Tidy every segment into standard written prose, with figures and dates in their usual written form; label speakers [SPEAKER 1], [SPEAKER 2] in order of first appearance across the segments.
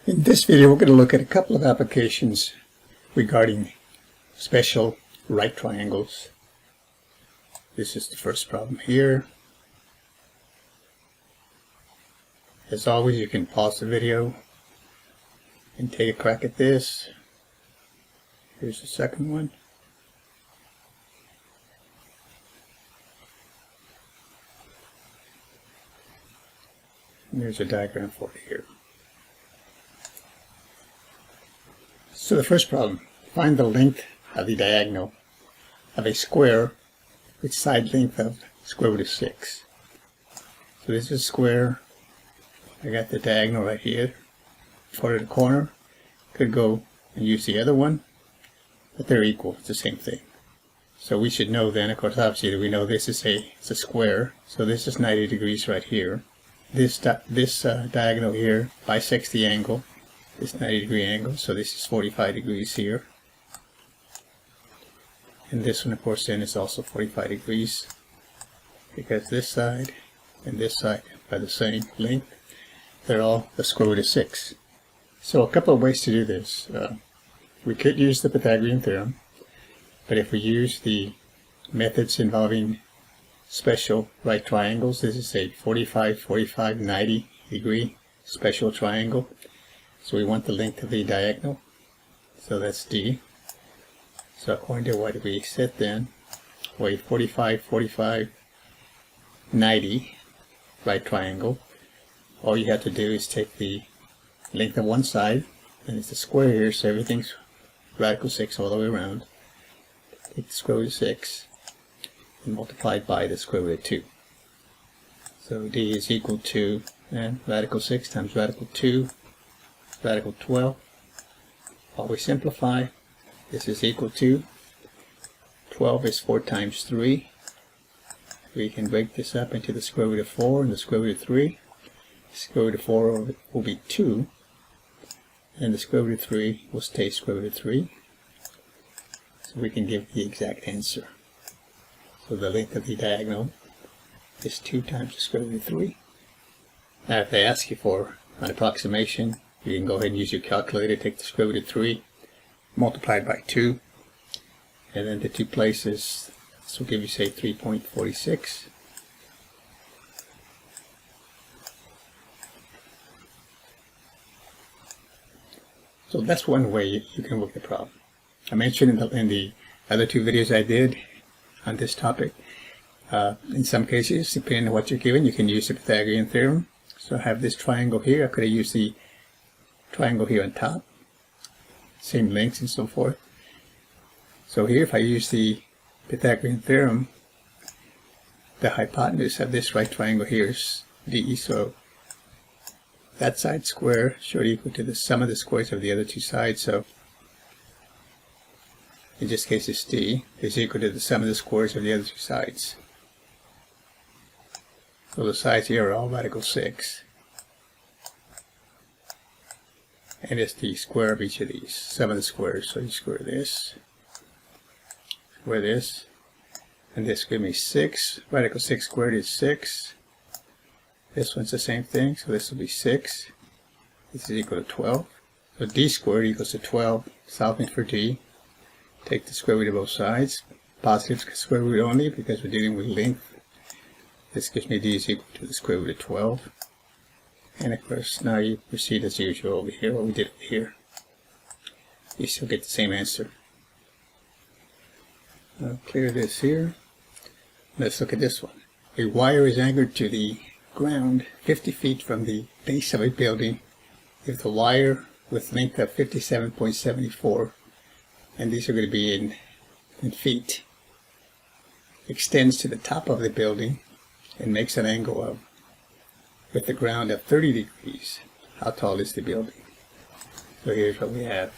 [SPEAKER 1] In this video, we're going to look at a couple of applications regarding special right triangles. This is the first problem here. As always, you can pause the video and take a crack at this. Here's the second one. And there's a diagram for it here. So the first problem, find the length of the diagonal of a square with side length of square root of 6. So this is a square. I got the diagonal right here for the corner. Could go and use the other one, but they're equal. It's the same thing. So we should know then, of course, obviously we know this is it's a square. So this is 90 degrees right here. This diagonal here bisects the angle. This 90-degree angle, so this is 45 degrees here. And this one, of course, then is also 45 degrees because this side and this side are the same length. They're all the square root of 6. So a couple of ways to do this. We could use the Pythagorean theorem, but if we use the methods involving special right triangles, this is a 45, 45, 90 degree special triangle. So we want the length of the diagonal, so that's D. So according to what we said then, for a 45, 45, 90 right triangle, all you have to do is take the length of one side, and it's a square here, so everything's radical 6 all the way around. Take the square root of 6 and multiply it by the square root of 2. So D is equal to radical 6 times radical 2. Radical 12. While we simplify, this is equal to 12 is 4 times 3. We can break this up into the square root of 4 and the square root of 3. The square root of 4 will be 2, and the square root of 3 will stay square root of 3. So we can give the exact answer. So the length of the diagonal is 2 times the square root of 3. Now if they ask you for an approximation, you can go ahead and use your calculator, take the square root of 3, multiply it by 2, and then the two places, this will give you, say, 3.46. So that's one way you can work the problem. I mentioned in the other two videos I did on this topic, in some cases, depending on what you're given, you can use the Pythagorean theorem. So I have this triangle here. I could have used the triangle here on top, same lengths and so forth. So here, if I use the Pythagorean theorem, the hypotenuse of this right triangle here is D, so that side square should equal to the sum of the squares of the other two sides. So in this case, it's D is equal to the sum of the squares of the other two sides. So the sides here are all radical 6. And it's the square of each of these, sum of the squares. So you square this, and this gives me 6. Radical 6 squared is 6. This one's the same thing, so this will be 6. This is equal to 12. So D squared equals to 12. Solving for D. Take the square root of both sides. Positive square root only because we're dealing with length. This gives me D is equal to the square root of 12. And of course, now you proceed as usual over here, what we did over here. You still get the same answer. I'll clear this here. Let's look at this one. A wire is anchored to the ground 50 feet from the base of a building. If the wire with length of 57.74, and these are going to be in feet, extends to the top of the building and makes an angle of with the ground of 30 degrees. How tall is the building? So here's what we have.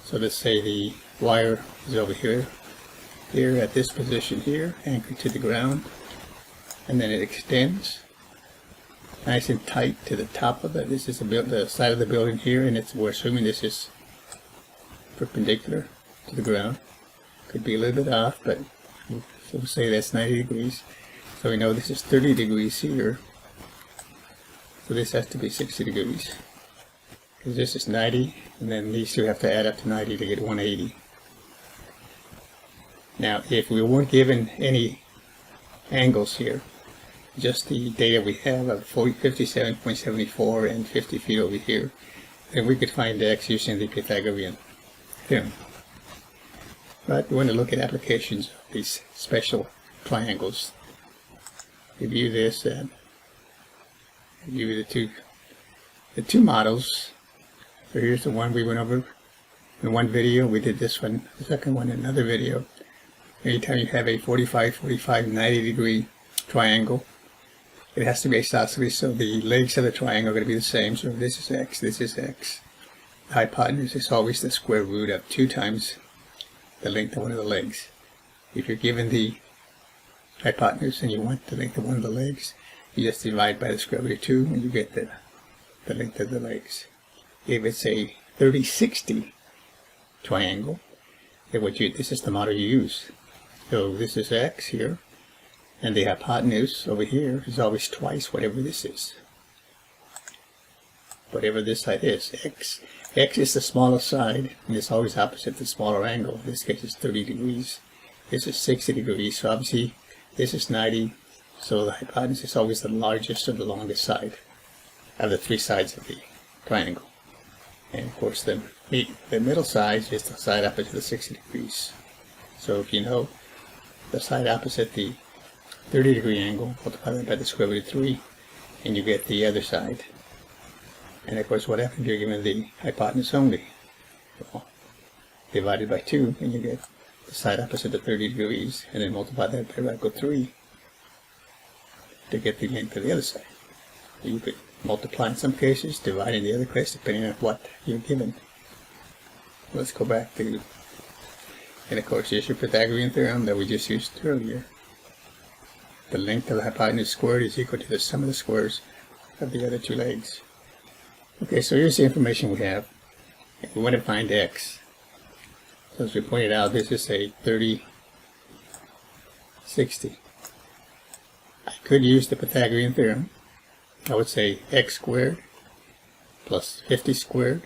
[SPEAKER 1] So let's say the wire is over here at this position here, anchored to the ground, and then it extends nice and tight to the top of it. This is the side of the building here, and we're assuming this is perpendicular to the ground. Could be a little bit off, but we'll say that's 90 degrees. So we know this is 30 degrees here. So this has to be 60 degrees. because this is 90, and then these two have to add up to 90 to get 180. Now, if we weren't given any angles here, just the data we have of 57.74 and 50 feet over here, then we could find x using the Pythagorean theorem. But we want to look at applications of these special triangles. Review this and review the two models. So here's the one we went over in one video. We did this one, the second one in another video. Anytime you have a 45, 45, 90 degree triangle, it has to be isosceles, so the legs of the triangle are going to be the same. So if this is x, this is x. The hypotenuse is always the square root of 2 times the length of one of the legs. If you're given the hypotenuse and you want the length of one of the legs, you just divide by the square root of 2 and you get the length of the legs. If it's a 30-60 triangle, then this is the model you use. So this is x here, and the hypotenuse over here is always twice whatever this is. Whatever this side is, x. X is the smaller side, and it's always opposite the smaller angle. In this case, it's 30 degrees. This is 60 degrees, so obviously this is 90, so the hypotenuse is always the largest or the longest side of the 3 sides of the triangle. And of course, the middle side is the side opposite the 60 degrees. So if you know the side opposite the 30 degree angle, multiply that by the square root of 3, and you get the other side. And of course, what happens if you're given the hypotenuse only? Well, divided by 2, and you get the side opposite the 30 degrees, and then multiply that by radical 3 to get the length of the other side. You could multiply in some cases, divide in the other case, depending on what you're given. Let's go back to, and of course, here's your Pythagorean theorem that we just used earlier. The length of the hypotenuse squared is equal to the sum of the squares of the other 2 legs. Okay, so here's the information we have. And we want to find x. So as we pointed out, this is a 30-60. I could use the Pythagorean theorem. I would say x squared plus 50 squared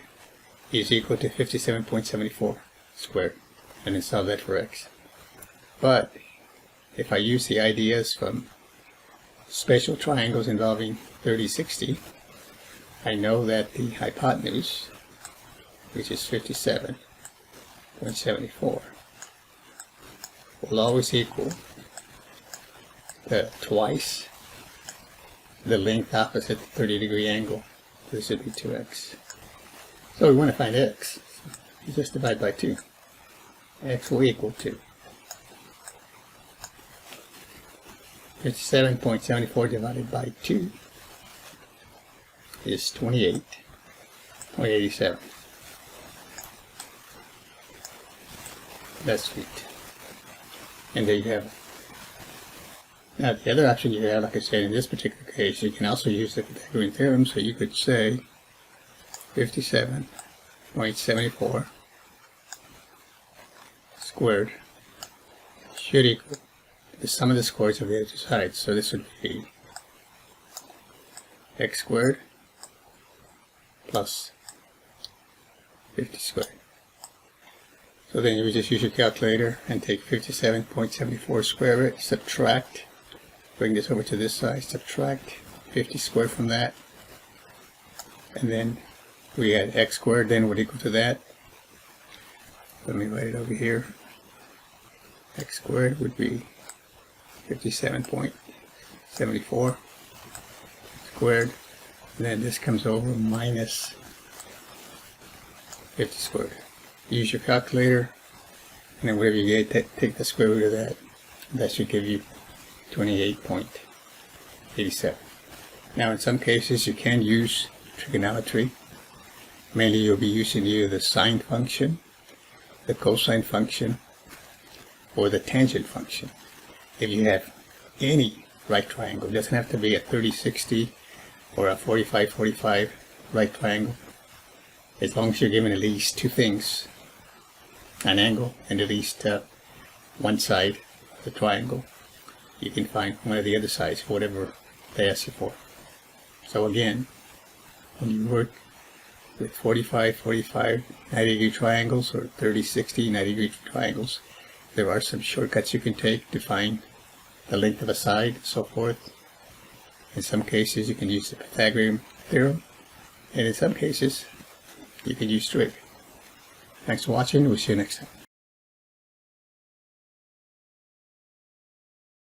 [SPEAKER 1] is equal to 57.74 squared, and then solve that for x. But if I use the ideas from special triangles involving 30-60, I know that the hypotenuse, which is 57.74, will always equal twice the length opposite the 30 degree angle. This would be 2x. So we want to find x. You just divide by 2. X will equal to 57.74 divided by 2 is 28.87. That's sweet. And there you have it. Now the other option you have, like I said, in this particular case, you can also use the Pythagorean theorem, so you could say 57.74 squared should equal the sum of the squares of the other sides. So this would be x squared plus 50 squared. So then you would just use your calculator and take 57.74 square root, subtract, bring this over to this side, subtract 50 squared from that, and then we had x squared then would equal to that. Let me write it over here. X squared would be 57.74 squared, and then this comes over minus 50 squared. Use your calculator, and then whatever you get, take the square root of that. That should give you 28.87. Now in some cases you can use trigonometry. Mainly you'll be using either the sine function, the cosine function, or the tangent function. If you have any right triangle, it doesn't have to be a 30-60 or a 45-45 right triangle. As long as you're given at least 2 things, an angle and at least one side of the triangle, you can find one of the other sides for whatever they ask you for. So again, when you work with 45, 45, 90-degree triangles, or 30, 60, 90-degree triangles. There are some shortcuts you can take to find the length of a side and so forth. In some cases you can use the Pythagorean theorem, and in some cases you can use trig. Thanks for watching. We'll see you next time.